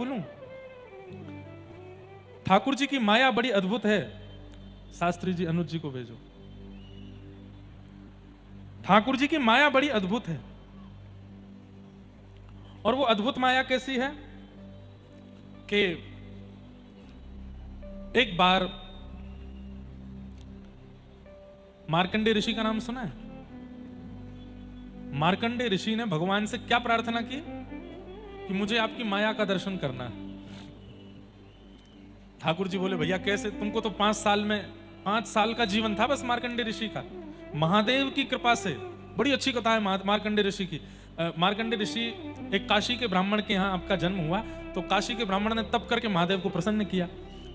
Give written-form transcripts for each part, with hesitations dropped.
बोलूं, ठाकुर जी की माया बड़ी अद्भुत है। शास्त्री जी अनुज जी को भेजो। ठाकुर जी की माया बड़ी अद्भुत है। और वो अद्भुत माया कैसी है कि एक बार मार्कंडेय ऋषि का नाम सुना है? मार्कंडेय ऋषि ने भगवान से क्या प्रार्थना की कि मुझे आपकी माया का दर्शन करना है। ठाकुर जी बोले भैया कैसे, तुमको तो 5 साल का जीवन था बस मार्कंडेय ऋषि का। महादेव की कृपा से, बड़ी अच्छी कथा है मार्कंडेय ऋषि की। मार्कंडेय ऋषि एक काशी के ब्राह्मण के यहाँ आपका जन्म हुआ, तो काशी के ब्राह्मण ने तप करके महादेव को प्रसन्न किया।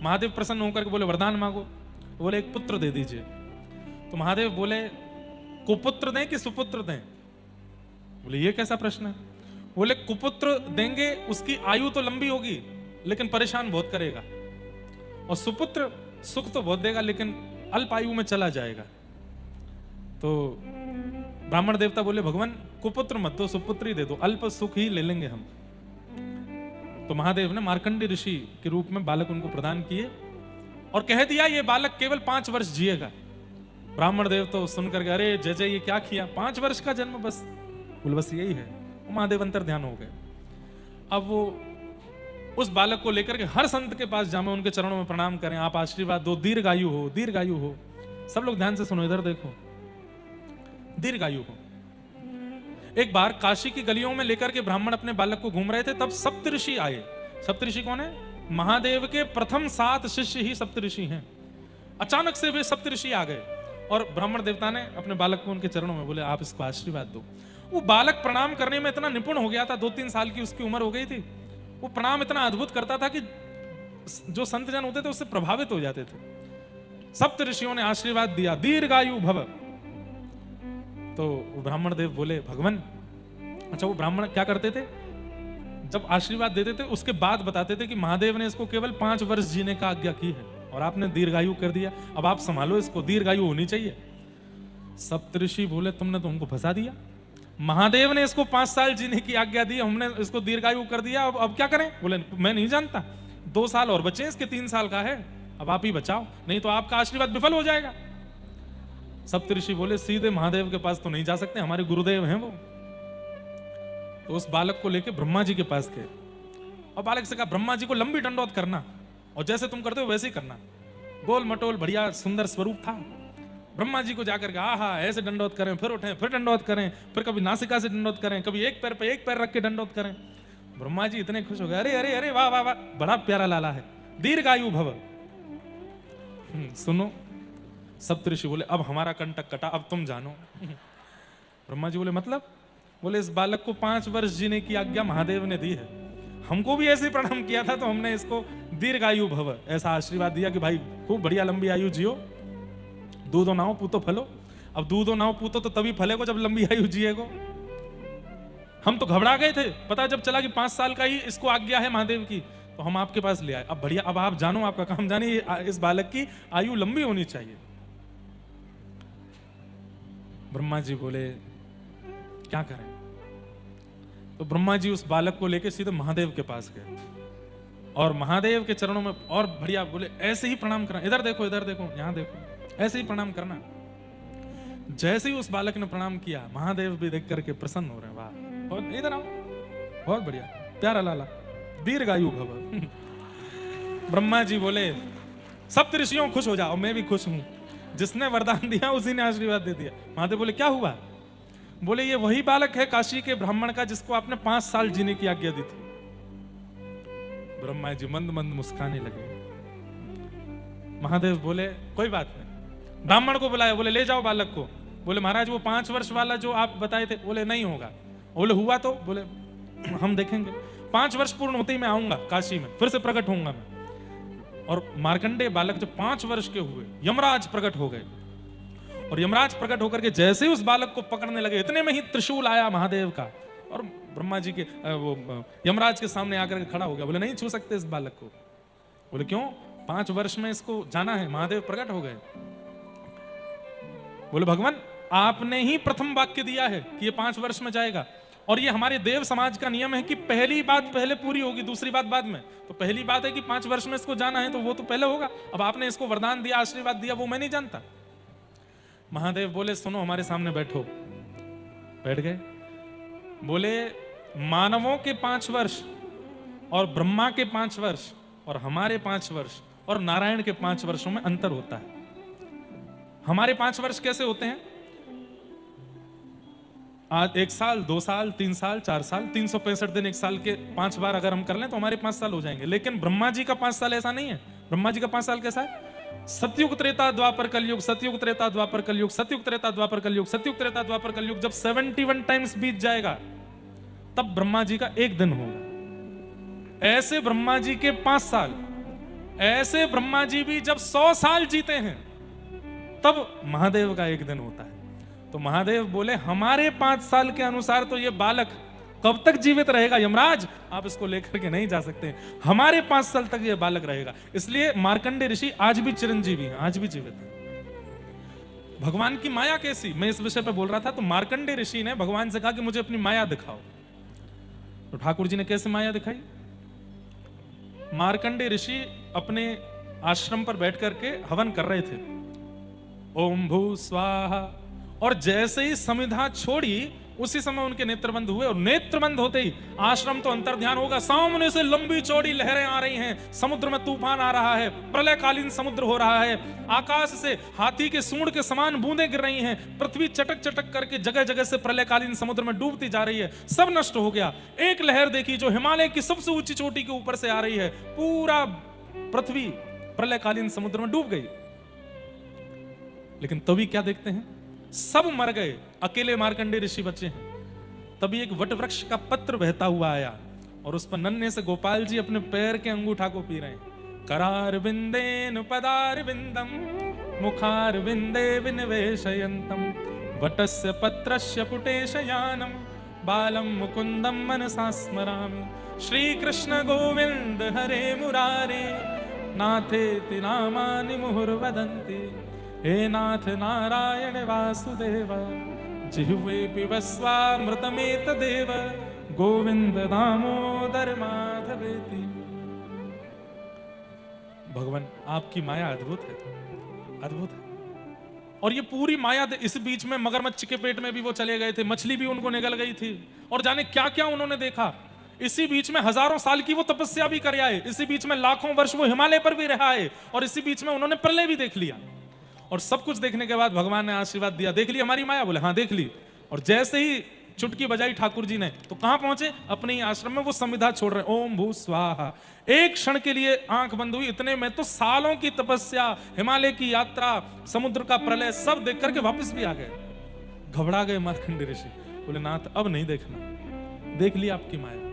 महादेव प्रसन्न होकर के बोले वरदान मांगो, बोले एक पुत्र दे दीजिए। तो महादेव बोले कुपुत्र दें कि सुपुत्र दें? बोले ये कैसा प्रश्न है? बोले कुपुत्र देंगे उसकी आयु तो लंबी होगी लेकिन परेशान बहुत करेगा, और सुपुत्र सुख तो बहुत देगा लेकिन अल्प आयु में चला जाएगा। तो ब्राह्मण देवता बोले भगवान कुपुत्र मत दो, सुपुत्र ही दे दो, अल्प सुख ही ले लेंगे हम। तो महादेव ने मार्कंडेय ऋषि के रूप में बालक उनको प्रदान किए और कह दिया ये बालक केवल 5 वर्ष जिएगा। ब्राह्मण देव तो सुनकर के अरे जय जय ये क्या किया, 5 वर्ष का जन्म बस? बोले बस यही है। महादेव अंतर ध्यान हो गए। अब वो उस बालक को लेकर के हर संत के पास जामे, उनके चरणों में प्रणाम करें, आप आशीर्वाद दो, दीर्घायु हो, दीर्घायु हो। सब लोग ध्यान से सुनो, इधर देखो, दीर्घायु हो। एक बार काशी की गलियों में लेकर के ब्राह्मण अपने बालक को घूम रहे थे, तब सप्तऋषि आए। सप्तऋषि कौन है? महादेव के प्रथम 7 शिष्य ही सप्तऋषि हैं। अचानक से वे सप्तऋषि आ गए और ब्राह्मण देवता ने अपने बालक को उनके चरणों में बोले आप इसको आशीर्वाद दो। वो बालक प्रणाम करने में इतना निपुण हो गया था, 2-3 साल की उसकी उम्र हो गई थी। वो प्रणाम इतना अद्भुत करता था कि जो संत जन होते थे उससे प्रभावित हो जाते थे। सप्त ऋषियों ने आशीर्वाद दिया, दीर्घायु भव। तो ब्राह्मण देव बोले भगवान, अच्छा वो ब्राह्मण क्या करते थे? जब आशीर्वाद देते थे उसके बाद बताते थे कि महादेव ने इसको केवल 5 वर्ष जीने का आज्ञा की है और आपने दीर्घायु कर दिया, अब आप संभालो इसको, दीर्घायु होनी चाहिए। सप्तऋषि बोले तुमने तो हमको फंसा दिया, महादेव ने इसको 5 साल जीने की आज्ञा दी, हमने इसको दीर्घायु कर दिया, अब क्या करें? बोले मैं नहीं जानता, 2 साल और बचे, इसके 3 साल का है, अब आप ही बचाओ, नहीं तो आपका आशीर्वाद विफल हो जाएगा। सप्तऋषि बोले सीधे महादेव के पास तो नहीं जा सकते, हमारे गुरुदेव हैं वो। तो उस बालक को लेके ब्रह्मा जी के पास गए और बालक से कहा ब्रह्मा जी को लंबी दंडौत करना और जैसे तुम करते हो वैसे ही करना। गोल मटोल बढ़िया सुंदर स्वरूप था। ब्रह्मा जी को जाकर के आहा ऐसे दंडौत करें, फिर उठें, फिर दंडौत करें, फिर कभी नासिका से दंडौत करें, कभी एक पैर पे एक पैर रख के दंडौत करें। ब्रह्मा जी इतने खुश हो गए, अरे अरे अरे वाह वाह वाह, बड़ा प्यारा लाला है, दीर्घायु भव। सुनो, सप्तऋषि बोले अब हमारा कंटक कटा, अब तुम जानो। ब्रह्मा जी बोले मतलब? बोले इस बालक को 5 वर्ष जीने की आज्ञा महादेव ने दी है, हमको भी ऐसे प्रणाम किया था तो हमने इसको दीर्घायु भव ऐसा आशीर्वाद दिया कि भाई खूब बढ़िया लंबी आयु जियो, दूधो नाओ पूतो फलो। अब दूधो नाओ पूतो तो तभी फलेगो जब लंबी आयु जिएगो। हम तो घबरा गए थे, पता जब चला कि 5 साल का ही इसको आज्ञा है महादेव की, तो हम आपके पास ले आए। अब बढ़िया, अब आप जानो, आपका काम जानिए, इस बालक की आयु लंबी होनी चाहिए। ब्रह्मा जी बोले क्या करें? तो ब्रह्मा जी उस बालक को लेकर सीधे महादेव के पास गए और महादेव के चरणों में और बढ़िया बोले ऐसे ही प्रणाम करना, इधर देखो, इधर देखो, यहां देखो, ऐसे ही प्रणाम करना। जैसे ही उस बालक ने प्रणाम किया, महादेव भी देख करके प्रसन्न हो रहे हैं, वाह बहुत, इधर आओ, बहुत बढ़िया, प्यारा लाला, दीर्घायु भव। ब्रह्मा जी बोले सप्त ऋषियों खुश हो जाओ, मैं भी खुश हूं, जिसने वरदान दिया उसी ने आशीर्वाद दे दिया। महादेव बोले क्या हुआ? बोले ये वही बालक है काशी के ब्राह्मण का जिसको आपने 5 साल जीने की आज्ञा दी थी। ब्रह्मा जी मंद मंद मुस्काने लगे। महादेव बोले कोई बात नहीं, ब्राह्मण को बुलाया, बोले ले जाओ बालक को। बोले महाराज वो 5 वर्ष वाला जो आप बताए थे, बोले नहीं होगा। बोले हुआ तो? बोले हम देखेंगे, 5 वर्ष पूर्ण होते ही मैं आऊंगा काशी में, फिर से प्रकट होऊंगा मैं। और मार्कंडेय बालक जब 5 वर्ष के हुए, यमराज प्रकट हो गए और यमराज प्रकट होकर के जैसे ही उस बालक को पकड़ने लगे, इतने में ही त्रिशूल आया महादेव का और ब्रह्मा जी के वो यमराज के सामने आकर के खड़ा हो गया। बोले नहीं छू सकते इस बालक को। बोले क्यों? 5 वर्ष में इसको जाना है। महादेव प्रकट हो गए। बोले भगवान आपने ही प्रथम वाक्य दिया है कि ये 5 वर्ष में जाएगा और ये हमारे देव समाज का नियम है कि पहली बात पहले पूरी होगी, दूसरी बात बाद में। तो पहली बात है कि 5 वर्ष में इसको जाना है, तो वो तो पहले होगा। अब आपने इसको वरदान दिया, आशीर्वाद दिया, वो मैं नहीं जानता। महादेव बोले सुनो, हमारे सामने बैठो। बैठ गए। बोले मानवों के 5 वर्ष और ब्रह्मा के 5 वर्ष और हमारे 5 वर्ष और नारायण के 5 वर्षों में अंतर होता है। हमारे 5 वर्ष कैसे होते हैं? आज 1 साल, 2 साल, 3 साल, 4 साल, 365 दिन 1 साल के 5 बार अगर हम कर लें तो हमारे 5 साल हो जाएंगे। लेकिन ब्रह्मा जी का 5 साल ऐसा नहीं है। ब्रह्मा जी का 5 साल कैसा है? सतयुग त्रेता द्वापर कलयुग, सतयुग त्रेता द्वापर कलयुग, सतयुग त्रेता द्वापर कलयुग, सतयुग त्रेता द्वापर कलयुग। जब 71 टाइम्स बीत जाएगा तब ब्रह्मा जी का 1 दिन होगा। ऐसे ब्रह्मा जी के 5 साल, ऐसे ब्रह्मा जी भी जब 100 साल जीते हैं तब महादेव का 1 दिन होता है। तो महादेव बोले हमारे 5 साल के अनुसार तो ये बालक कब तक जीवित रहेगा यमराज, आप इसको लेकर के नहीं जा सकते। हमारे 5 साल तक ये बालक रहेगा। इसलिए मार्कंडेय ऋषि आज भी चिरंजीवी हैं, आज भी जीवित हैं। भगवान की माया कैसी, मैं इस विषय पे बोल रहा था। तो मार्कंडेय ऋषि ने भगवान से कहा कि मुझे अपनी माया दिखाओ। तो ठाकुर जी ने कैसे माया दिखाई? मार्कंडेय ऋषि अपने आश्रम पर बैठ करके हवन कर रहे थे, ओम भू स्वाहा। और जैसे ही समिधा छोड़ी उसी समय उनके नेत्र बंद हुए। और नेत्र बंद होते ही आश्रम तो अंतर्ध्यान होगा, सामने से लंबी चौड़ी लहरें आ रही हैं, समुद्र में तूफान आ रहा है, प्रलयकालीन समुद्र हो रहा है, आकाश से हाथी के सूंड के समान बूंदें गिर रही हैं, पृथ्वी चटक चटक करके जगह जगह से प्रलयकालीन समुद्र में डूबती जा रही है, सब नष्ट हो गया। एक लहर देखी जो हिमालय की सबसे ऊंची चोटी के ऊपर से आ रही है, पूरा पृथ्वी प्रलयकालीन समुद्र में डूब गई। लेकिन तभी क्या देखते हैं, सब मर गए, अकेले मार्कंडेय ऋषि बचे हैं। तभी एक वट वृक्ष का पत्र बहता हुआ आया और उस पर नन्हे से गोपाल जी अपने पैर के अंगूठा को पी रहे हैं। करार बिंदेन पदार बिंदम मुखार बिंदे विनिवेशयन्तम वटस्य पत्रस्य पुटेशयानम बालम मुकुंदम मनसा स्मरामि। श्री कृष्ण गोविंद हरे मुरारे नाथेति नामानि मुहुर्वदन्ति। हे नाथ नारायण वासुदेव जिह्वे पिबस्वामृतमेतदेव गोविंद दामोदर माधवेति। भगवान आपकी माया अद्भुत है, अद्भुत है। और ये पूरी माया, इस बीच में मगरमच्छ के पेट में भी वो चले गए थे, मछली भी उनको निगल गई थी, और जाने क्या क्या उन्होंने देखा। इसी बीच में हजारों साल की वो तपस्या भी कर आए, इसी बीच में लाखों वर्ष वो हिमालय पर भी रहा है, और इसी बीच में उन्होंने प्रलय भी देख लिया। और सब कुछ देखने के बाद भगवान ने आशीर्वाद दिया, देख ली हमारी माया? बोले हाँ देख ली। और जैसे ही चुटकी बजाई ठाकुर जी ने तो कहां पहुंचे? अपने ही आश्रम में वो संविधा छोड़ रहे, ओम भू स्वाहा। एक क्षण के लिए आंख बंद हुई, इतने में तो सालों की तपस्या, हिमालय की यात्रा, समुद्र का प्रलय सब देख करके वापस भी आ गए। घबरा गए मार्कंडेय ऋषि, बोले नाथ अब नहीं देखना, देख ली आपकी माया।